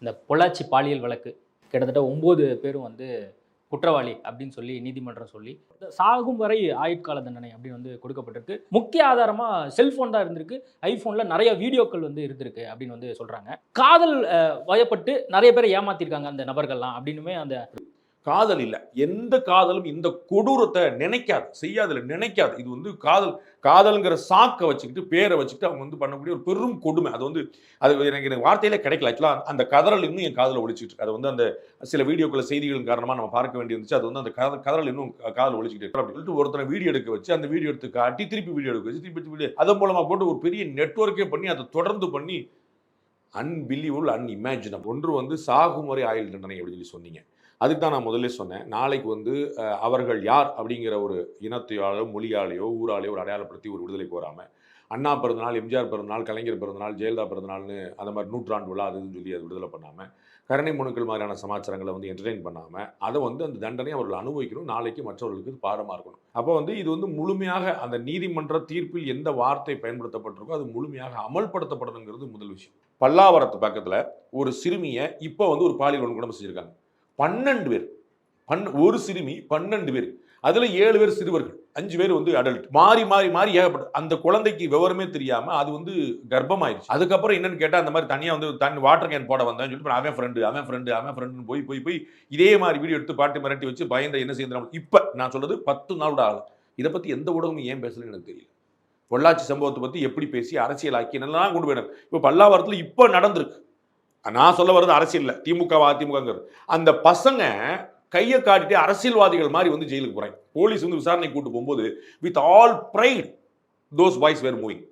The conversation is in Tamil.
இந்த பொள்ளாச்சி பாலியல் வழக்கு கிட்டத்தட்ட 9 பேரும் வந்து குற்றவாளி அப்படின்னு சொல்லி நீதிமன்றம் சொல்லி சாகும் வரை ஆயுட்கால தண்டனை அப்படின்னு வந்து கொடுக்கப்பட்டிருக்கு. முக்கிய ஆதாரமா செல்போன் தான் இருந்திருக்கு. ஐபோன்ல நிறைய வீடியோக்கள் வந்து இருந்திருக்கு அப்படின்னு வந்து சொல்றாங்க. காதல் வயப்பட்டு நிறைய பேரை ஏமாத்திருக்காங்க அந்த நபர்கள்லாம் அப்படின்னுமே அந்த காதல் இல்ல. எந்த காதலும் இந்த கொடூரத்தை நினைக்காது, செய்யாதுல நினைக்காது. இது வந்து காதல்ங்கிற சாக்க வச்சுக்கிட்டு, பேரை வச்சுக்கிட்டு அவங்க வந்து பண்ணக்கூடிய ஒரு பெரும் கொடுமை. அது வந்து அது எனக்கு வார்த்தையிலே கிடைக்கல. ஆக்சுவலா அந்த கதறல் இன்னும் என் காதுல ஒலிச்சிட்டு இருக்கு. அது வந்து அந்த சில வீடியோக்கள் செய்திகளின் காரணமா நம்ம பார்க்க வேண்டியிருந்துச்சு. அது வந்து அந்த கதறல் இன்னும் காதுல ஒலிச்சிட்டு இருக்கு. அப்படி சொல்லிட்டு ஒருத்தனை வீடியோ எடுக்க வச்சு, அந்த வீடியோ எடுத்து காட்டி, திருப்பி வீடியோ எடுக்க வச்சு, திருப்பி வீடியோ அதன் மூலமா போட்டு ஒரு பெரிய நெட்வொர்க்கே பண்ணி அதை தொடர்ந்து பண்ணி அன்பிலீவபிள், அன்இமேஜினபிள். ஒன்று வந்து சாகும் வரை ஆயுள் தண்டனை அப்படின்னு சொல்லி சொன்னீங்க. அதுக்கு தான் நான் முதல்ல சொன்னேன். நாளைக்கு வந்து அவர்கள் யார் அப்படிங்கிற ஒரு இனத்தையாலோ, மொழியாலேயோ, ஊராலேயோ ஒரு அடையாளப்படுத்தி ஒரு விடுதலை கோராம, அண்ணா பிறந்தநாள், எம்ஜிஆர் பிறந்தநாள், கலைஞர் பிறந்தநாள், ஜெயலலிதா பிறந்தநாள்னு அந்த மாதிரி நூற்றாண்டு விழா அது இதுன்னு சொல்லி அதை விடுதலை பண்ணாமல், கருணை மனுக்கள் மாதிரியான சமாச்சாரங்களை வந்து என்டர்டெயின் பண்ணாமல், அதை வந்து அந்த தண்டனை அவர்கள் அனுபவிக்கணும். நாளைக்கு மற்றவர்களுக்கு பாடமாக இருக்கணும். அப்போ வந்து இது வந்து முழுமையாக அந்த நீதிமன்ற தீர்ப்பில் எந்த வார்த்தை பயன்படுத்தப்பட்டிருக்கோ அது முழுமையாக அமல்படுத்தப்படணுங்கிறது முதல் விஷயம். பல்லாவரத்து பக்கத்தில் ஒரு சிறுமியை இப்போ வந்து ஒரு பாலியல் வன்கொடுமை செஞ்சிருக்காங்க. 12 பேர், ஒரு சிறுமி 12 பேர், அதுல 7 பேர் சிறுவர்கள், 5 பேர் வந்து அடல்ட். மாறி மாறி மாறி ஏகப்பட்ட அந்த குழந்தைக்கு விவரமே தெரியாம அது வந்து கர்ப்பமாயிருச்சு. அதுக்கப்புறம் என்னன்னு கேட்டா அந்த மாதிரி தனியா வந்து வாட்டர் கேன் போட வந்தேன்னு சொல்லிட்டு அவன் ஃப்ரெண்டு போய் இதே மாதிரி வீடியோ எடுத்து பாட்டு மிரட்டி வச்சு பயந்த என்ன செய்யணும். இப்ப நான் சொல்றது 10 நாளோட ஆகல. இதை பத்தி எந்த ஊடகமும் ஏன் பேசலன்னு எனக்கு தெரியல. பொள்ளாச்சி சம்பவத்தை பத்தி எப்படி பேசி அரசியலாக்கி என்னெல்லாம் கொண்டு போயிடும். இப்ப பல்லாவரத்துல இப்ப நடந்திருக்கு. நான் சொல்ல வர்றது அரசியல் இல்ல, திமுக அதிமுக. அந்த பசங்க கையை காட்டிட்டு அரசியல்வாதிகள் மாதிரி வந்து ஜெயிலுக்கு போறாங்க. போலீஸ் வந்து விசாரணை கூட்டு போகும்போது with all pride those boys were moving.